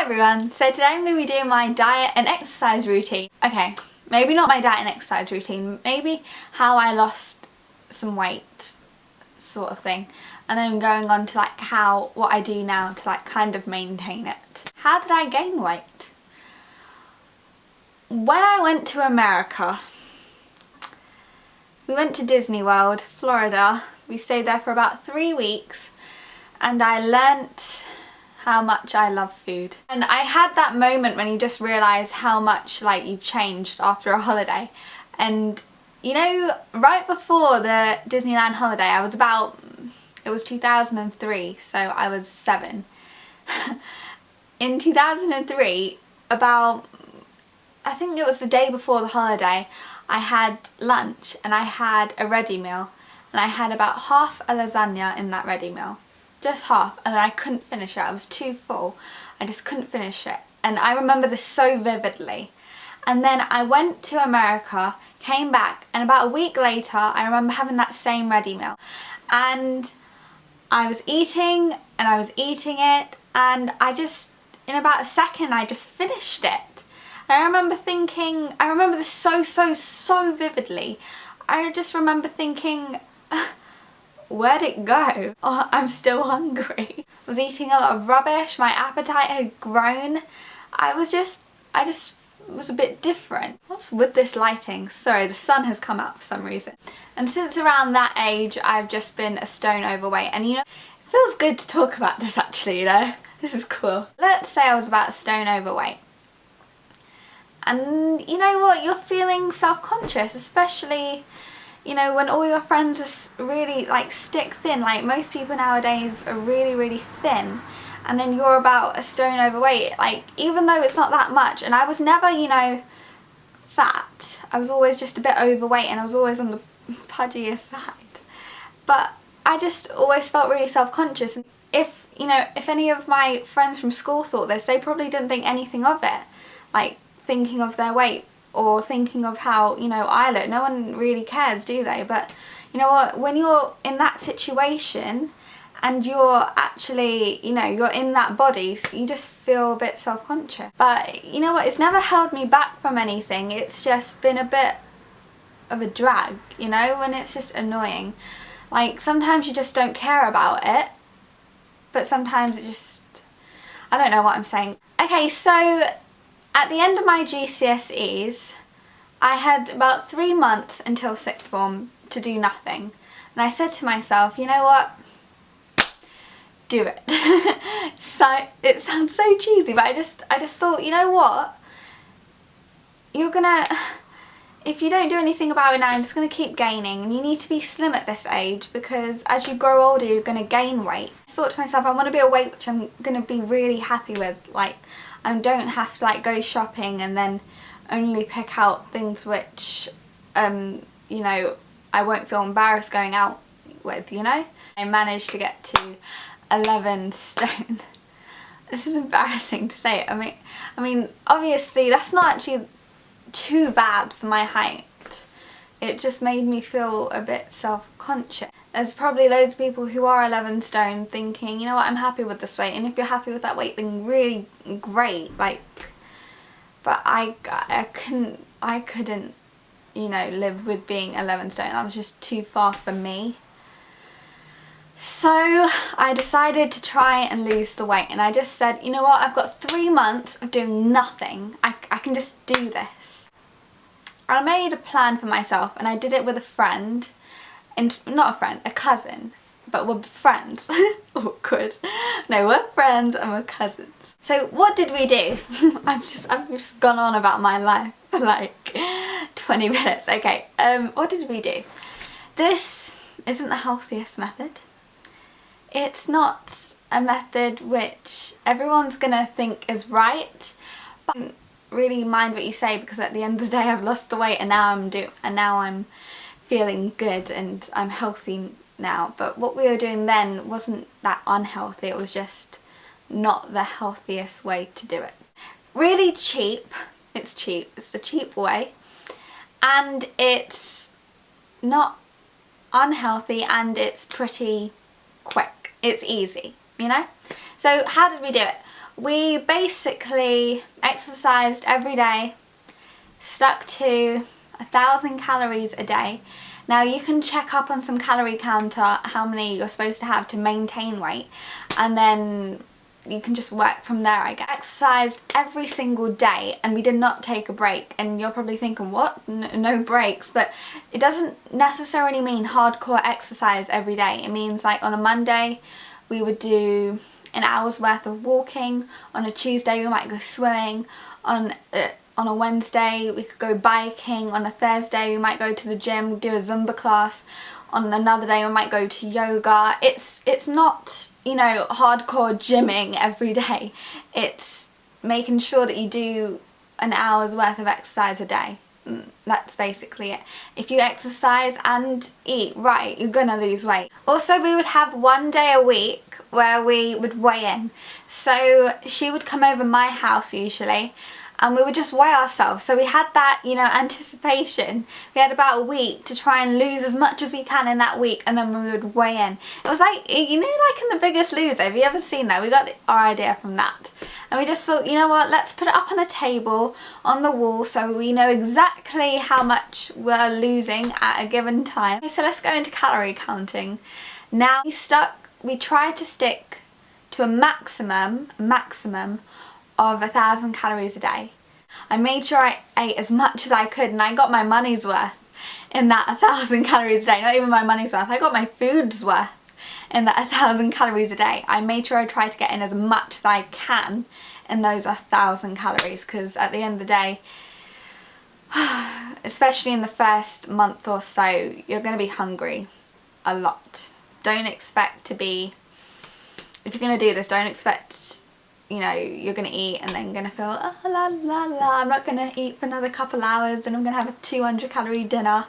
everyone, so today I'm going to be doing my diet and exercise routine. Okay, maybe not my diet and exercise routine, maybe how I lost some weight sort of thing, and then going on to like what I do now to like kind of maintain it. How did I gain weight? When I went to America, we went to Disney World, Florida. We stayed there for about 3 weeks and I learnt how much I love food. And I had that moment when you just realise how much like you've changed after a holiday. And you know, right before the Disneyland holiday, it was 2003, so I was 7. In 2003, I think it was the day before the holiday, I had lunch and I had a ready meal and I had about half a lasagna in that ready meal. Just half, and then I couldn't finish it. I was too full. I just couldn't finish it. And I remember this so vividly. And then I went to America, came back, and about a week later I remember having that same ready meal. And I was eating and I was eating it, and in about a second I just finished it. And I remember this so vividly. I just remember thinking, where'd it go? Oh, I'm still hungry. I was eating a lot of rubbish, my appetite had grown. I just was a bit different. What's with this lighting? Sorry, the sun has come out for some reason. And since around that age, I've just been a stone overweight. And you know, it feels good to talk about this actually, you know? This is cool. Let's say I was about a stone overweight. And you know what? You're feeling self-conscious, especially, you know, when all your friends are really like stick thin. Like most people nowadays are really thin, and then you're about a stone overweight. Like, even though it's not that much, and I was never, you know, fat. I was always just a bit overweight and I was always on the pudgier side. But I just always felt really self-conscious. And if any of my friends from school thought this, they probably didn't think anything of it. Like thinking of their weight or thinking of how, you know, I look. No one really cares, do they? But you know what, when you're in that situation and you're actually, you know, you're in that body, so you just feel a bit self-conscious. But you know what, it's never held me back from anything. It's just been a bit of a drag, you know, when it's just annoying. Like sometimes you just don't care about it, but sometimes it just, I don't know what I'm saying. Okay, so at the end of my GCSEs, I had about 3 months until sixth form to do nothing. And I said to myself, you know what? Do it. So it sounds so cheesy, but I just thought, you know what? If you don't do anything about it now, I'm just going to keep gaining, and you need to be slim at this age because as you grow older you're going to gain weight. I thought to myself, I want to be a weight which I'm going to be really happy with. Like, I don't have to like go shopping and then only pick out things which you know, I won't feel embarrassed going out with, you know. I managed to get to 11 stone. This is embarrassing to say it. I mean obviously that's not actually too bad for my height. It just made me feel a bit self-conscious. There's probably loads of people who are 11 stone thinking, you know what, I'm happy with this weight, and if you're happy with that weight then really great, like, but I couldn't, you know, live with being 11 stone. That was just too far for me. So I decided to try and lose the weight, and I just said, you know what, I've got 3 months of doing nothing. I can just do this. I made a plan for myself and I did it with a friend. And not a friend, a cousin, but we're friends. Awkward. No, we're friends and we're cousins. So what did we do? I've just gone on about my life for like 20 minutes. Okay, what did we do? This isn't the healthiest method. It's not a method which everyone's gonna think is right, but really mind what you say, because at the end of the day I've lost the weight and now I'm feeling good and I'm healthy now. But what we were doing then wasn't that unhealthy, it was just not the healthiest way to do it. Really cheap, it's the cheap way, and it's not unhealthy, and it's pretty quick, it's easy, you know? So how did we do it? We basically exercised every day, stuck to 1,000 calories a day. Now you can check up on some calorie counter how many you're supposed to have to maintain weight, and then you can just work from there, I guess. Exercised every single day and we did not take a break. And you're probably thinking, what? No breaks? But it doesn't necessarily mean hardcore exercise every day. It means like on a Monday we would do an hour's worth of walking. On a Tuesday we might go swimming. On a Wednesday we could go biking. On a Thursday we might go to the gym, do a Zumba class. On another day we might go to yoga. It's not, you know, hardcore gymming every day. It's making sure that you do an hour's worth of exercise a day. That's basically it. If you exercise and eat right, you're gonna lose weight. Also, we would have one day a week where we would weigh in. So she would come over my house usually, and we would just weigh ourselves. So we had that, you know, anticipation. We had about a week to try and lose as much as we can in that week, and then we would weigh in. It was like, you know, like in The Biggest Loser. Have you ever seen that? We got our idea from that. And we just thought, you know what, let's put it up on a table on the wall so we know exactly how much we're losing at a given time. Okay, so let's go into calorie counting. Now we try to stick to a maximum of 1,000 calories a day. I made sure I ate as much as I could, and I got my money's worth in that 1,000 calories a day. Not even my money's worth, I got my food's worth in that 1,000 calories a day. I made sure I tried to get in as much as I can in those 1,000 calories, because at the end of the day, especially in the first month or so, you're going to be hungry a lot. Don't expect to be, if you're going to do this, don't expect, you know, you're going to eat and then going to feel, oh la la la, I'm not going to eat for another couple hours, and I'm going to have a 200 calorie dinner,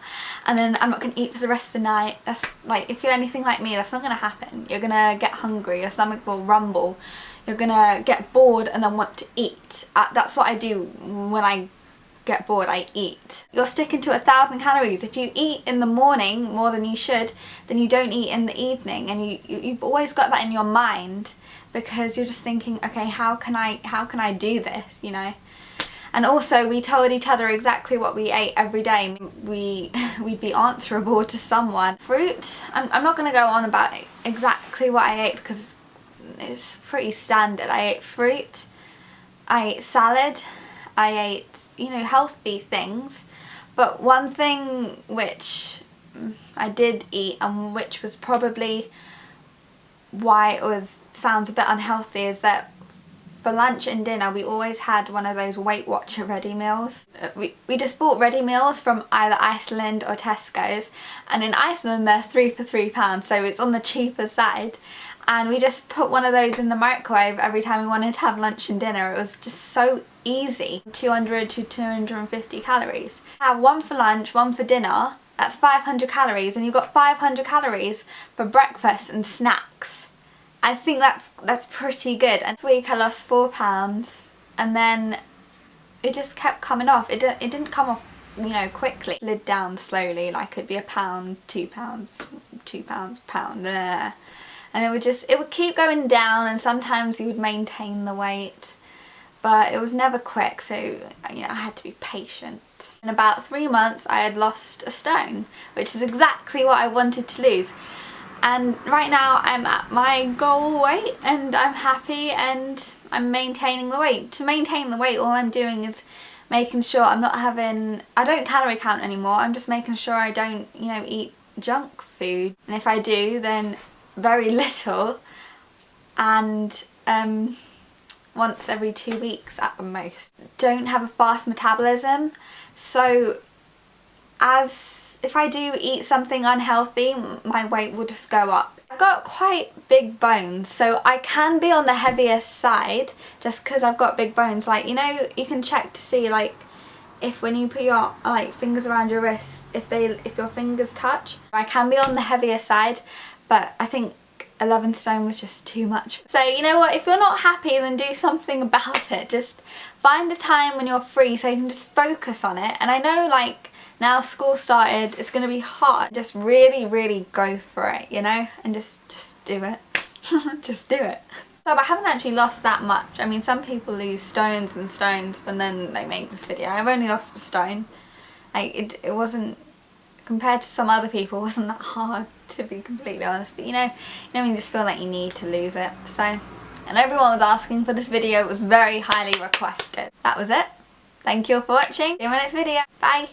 and then I'm not going to eat for the rest of the night. That's like, if you're anything like me, that's not going to happen. You're going to get hungry, your stomach will rumble, you're going to get bored and then want to eat. That's what I do when I get bored, I eat. You're sticking to 1,000 calories. If you eat in the morning more than you should, then you don't eat in the evening, and you've always got that in your mind, because you're just thinking, okay, how can I do this, you know? And also, we told each other exactly what we ate every day. We'd be answerable to someone. Fruit, I'm not going to go on about exactly what I ate because it's pretty standard. I ate fruit, I ate salad, I ate, you know, healthy things. But one thing which I did eat, and which was probably why it sounds a bit unhealthy, is that for lunch and dinner we always had one of those Weight Watcher ready meals. We just bought ready meals from either Iceland or Tesco's, and in Iceland they're 3 for £3, so it's on the cheaper side, and we just put one of those in the microwave every time we wanted to have lunch and dinner. It was just so easy. 200 to 250 calories. Have one for lunch, one for dinner. That's 500 calories, and you've got 500 calories for breakfast and snacks. I think that's pretty good. And this week I lost 4 pounds, and then it just kept coming off. It didn't come off, you know, quickly. Slid down slowly, like it'd be a pound, 2 pounds, 2 pounds, pound there. And it would keep going down, and sometimes you would maintain the weight, but it was never quick, so, you know, I had to be patient. In about 3 months I had lost a stone, which is exactly what I wanted to lose. And right now I'm at my goal weight, and I'm happy, and I'm maintaining the weight. To maintain the weight, all I'm doing is making sure I don't calorie count anymore. I'm just making sure I don't, you know, eat junk food. And if I do, then very little, and once every 2 weeks at the most. Don't have a fast metabolism, so if I do eat something unhealthy, my weight will just go up. I've got quite big bones, so I can be on the heaviest side just because I've got big bones. Like, you know, you can check to see, like, if when you put your fingers around your wrists, if your fingers touch. I can be on the heavier side, but I think 11 stone was just too much. So you know what, if you're not happy, then do something about it. Just find a time when you're free so you can just focus on it. And I know, like, now school started, it's gonna be hard. Just really, really go for it, you know, and just do it. Just do it. So I haven't actually lost that much. I mean, some people lose stones and stones and then they make this video. I've only lost a stone. Like, it wasn't, compared to some other people, it wasn't that hard, to be completely honest. But you know when you just feel like you need to lose it. So, and everyone was asking for this video. It was very highly requested. That was it. Thank you all for watching. See you in my next video. Bye.